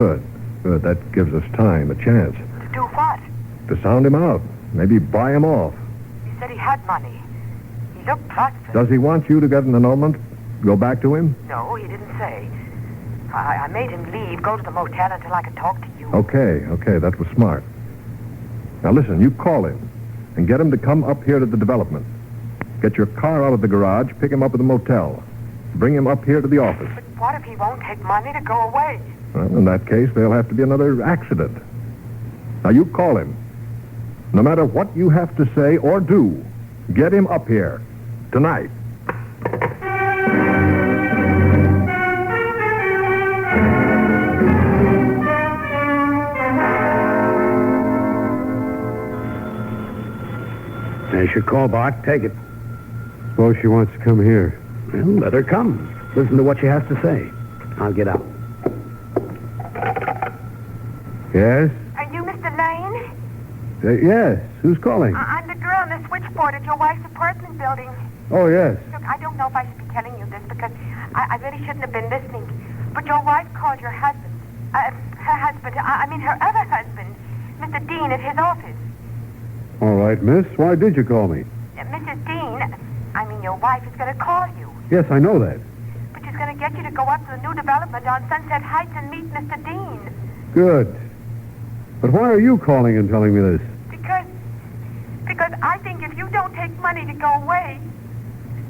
Good. Good. That gives us time, a chance. To do what? To sound him out. Maybe buy him off. He said he had money. He looked prosperous. Does he want you to get an annulment? Go back to him? No, he didn't say. I made him leave, go to the motel until I could talk to you. Okay. That was smart. Now listen, you call him and get him to come up here to the development. Get your car out of the garage, pick him up at the motel. Bring him up here to the office. But what if he won't take money to go away? Well, in that case, there'll have to be another accident. Now, you call him. No matter what you have to say or do, get him up here. Tonight. There's your call, Bart. Take it. Suppose she wants to come here. Well, let her come. Listen to what she has to say. I'll get out. Yes? Are you Mr. Lane? Yes. Who's calling? I'm the girl in the switchboard at your wife's apartment building. Oh, yes. Look, I don't know if I should be telling you this because I really shouldn't have been listening. But your wife called your husband. Her other husband, Mr. Dean, at his office. All right, miss. Why did you call me? Mrs. Dean, your wife is going to call you. Yes, I know that. But she's going to get you to go up to the new development on Sunset Heights and meet Mr. Dean. Good. But why are you calling and telling me this? Because I think if you don't take money to go away,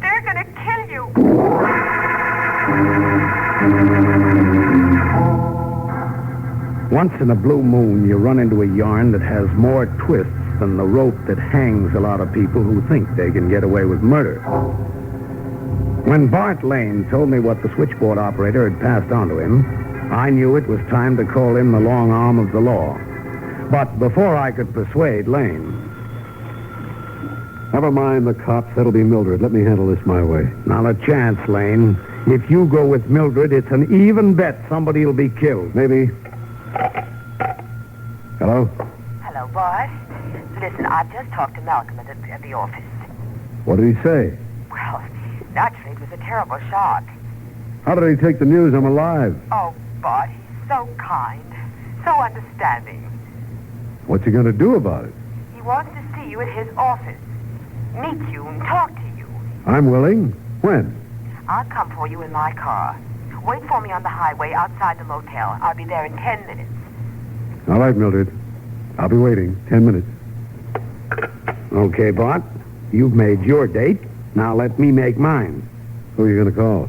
they're going to kill you. Once in a blue moon, you run into a yarn that has more twists than the rope that hangs a lot of people who think they can get away with murder. When Bart Lane told me what the switchboard operator had passed on to him, I knew it was time to call in the long arm of the law. But before I could persuade Lane... Never mind the cops. That'll be Mildred. Let me handle this my way. Not a chance, Lane. If you go with Mildred, it's an even bet somebody will be killed. Maybe. Hello? Hello, Bart. Listen, I've just talked to Malcolm at the office. What did he say? Well, naturally, it was a terrible shock. How did he take the news I'm alive? Oh, Bart, he's so kind, so understanding. What's he going to do about it? He wants to see you at his office, meet you and talk to you. I'm willing. When? I'll come for you in my car. Wait for me on the highway outside the motel. I'll be there in 10 minutes. All right, Mildred. I'll be waiting. 10 minutes. Okay, Bart. You've made your date. Now let me make mine. Who are you going to call?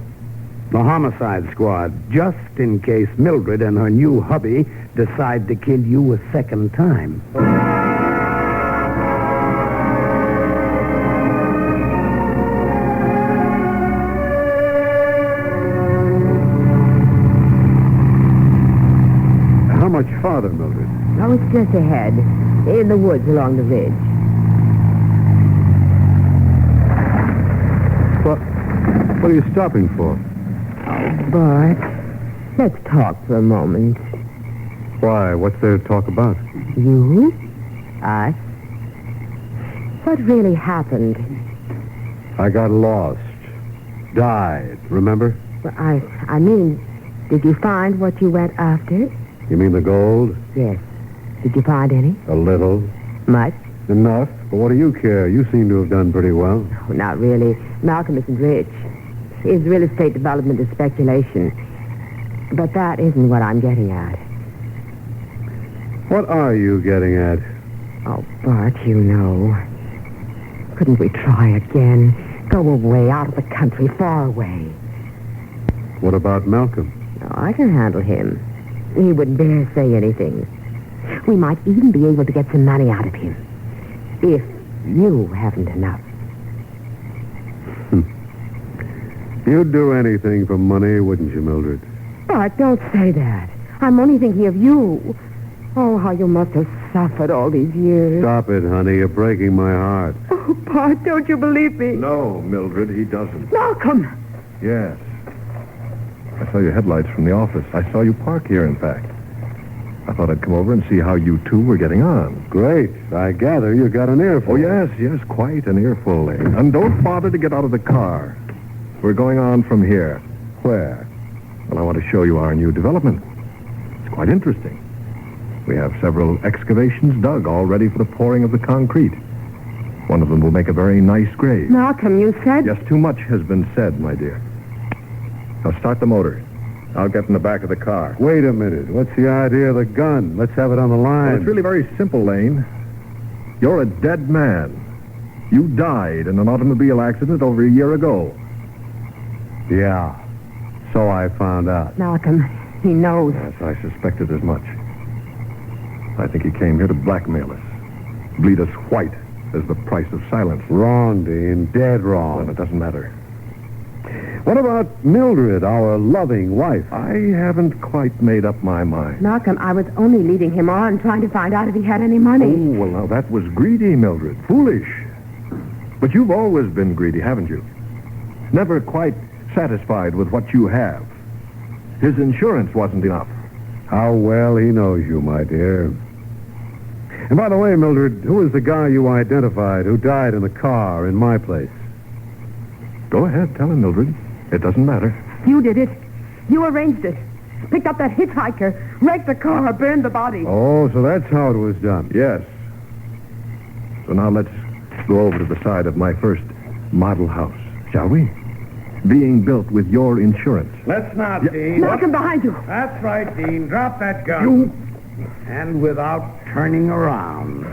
The homicide squad, just in case Mildred and her new hubby decide to kill you a second time. How much farther, Mildred? Oh, it's just ahead, in the woods along the ridge. What are you stopping for? Oh, Bart, let's talk for a moment. Why? What's there to talk about? You? Us? What really happened? I got lost. Died, remember? Well, I mean, did you find what you went after? You mean the gold? Yes. Did you find any? A little. Much? Enough. But what do you care? You seem to have done pretty well. Oh, not really. Malcolm isn't rich. His real estate development is speculation. But that isn't what I'm getting at. What are you getting at? Oh, Bart, you know. Couldn't we try again? Go away, out of the country, far away. What about Malcolm? Oh, I can handle him. He wouldn't dare say anything. We might even be able to get some money out of him. If you haven't enough. You'd do anything for money, wouldn't you, Mildred? Bart, don't say that. I'm only thinking of you. Oh, how you must have suffered all these years. Stop it, honey. You're breaking my heart. Oh, Bart, don't you believe me? No, Mildred, he doesn't. Malcolm! Yes. I saw your headlights from the office. I saw you park here, in fact. I thought I'd come over and see how you two were getting on. Great. I gather you got an earful. Oh, yes, quite an earful, Lane. And don't bother to get out of the car. We're going on from here. Where? Well, I want to show you our new development. It's quite interesting. We have several excavations dug, all ready for the pouring of the concrete. One of them will make a very nice grave. Malcolm, you said... Yes, too much has been said, my dear. Now start the motor. I'll get in the back of the car. Wait a minute. What's the idea of the gun? Let's have it on the line. Well, it's really very simple, Lane. You're a dead man. You died in an automobile accident over a year ago. Yeah. So I found out. Malcolm, he knows. Yes, I suspected as much. I think he came here to blackmail us. Bleed us white as the price of silence. Wrong, Dean. Dead wrong. Well, it doesn't matter. What about Mildred, our loving wife? I haven't quite made up my mind. Malcolm, I was only leading him on, trying to find out if he had any money. Oh, well, now that was greedy, Mildred. Foolish. But you've always been greedy, haven't you? Never quite satisfied with what you have. His insurance wasn't enough. How well he knows you, my dear. And by the way, Mildred, who was the guy you identified who died in the car in my place? Go ahead, tell him, Mildred. It doesn't matter. You did it. You arranged it. Picked up that hitchhiker, wrecked the car, burned the body. Oh, so that's how it was done. Yes. So now let's go over to the side of my first model house, shall we? Being built with your insurance. Let's not, Dean. Malcolm, behind you. That's right, Dean. Drop that gun. And without turning around.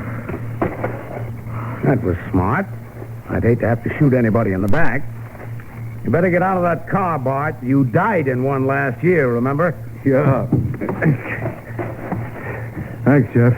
That was smart. I'd hate to have to shoot anybody in the back. You better get out of that car, Bart. You died in one last year, remember? Yeah. Thanks, Jeff.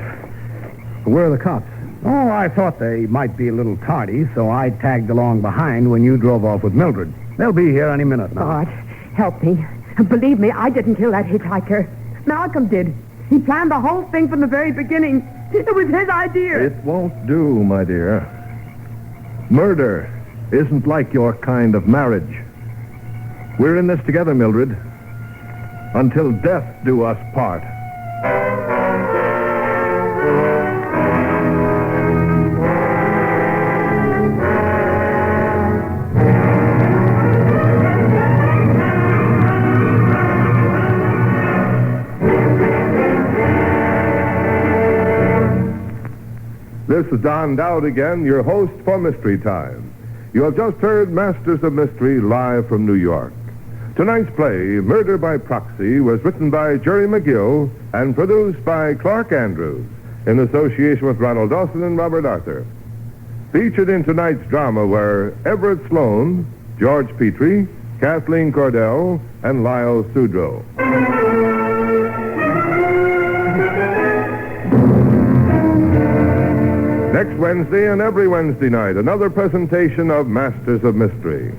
Where are the cops? Oh, I thought they might be a little tardy, so I tagged along behind when you drove off with Mildred. They'll be here any minute now. Bart, help me. Believe me, I didn't kill that hitchhiker. Malcolm did. He planned the whole thing from the very beginning. It was his idea. It won't do, my dear. Murder isn't like your kind of marriage. We're in this together, Mildred. Until death do us part. This is Don Dowd again, your host for Mystery Time. You have just heard Masters of Mystery live from New York. Tonight's play, Murder by Proxy, was written by Jerry McGill and produced by Clark Andrews in association with Ronald Dawson and Robert Arthur. Featured in tonight's drama were Everett Sloan, George Petrie, Kathleen Cordell, and Lyle Sudrow. Next Wednesday and every Wednesday night, another presentation of Masters of Mystery.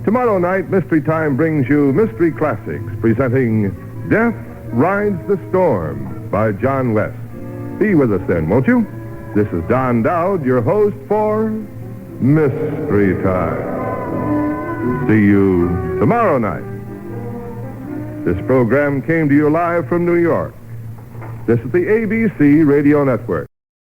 Tomorrow night, Mystery Time brings you Mystery Classics, presenting Death Rides the Storm by John West. Be with us then, won't you? This is Don Dowd, your host for Mystery Time. See you tomorrow night. This program came to you live from New York. This is the ABC Radio Network.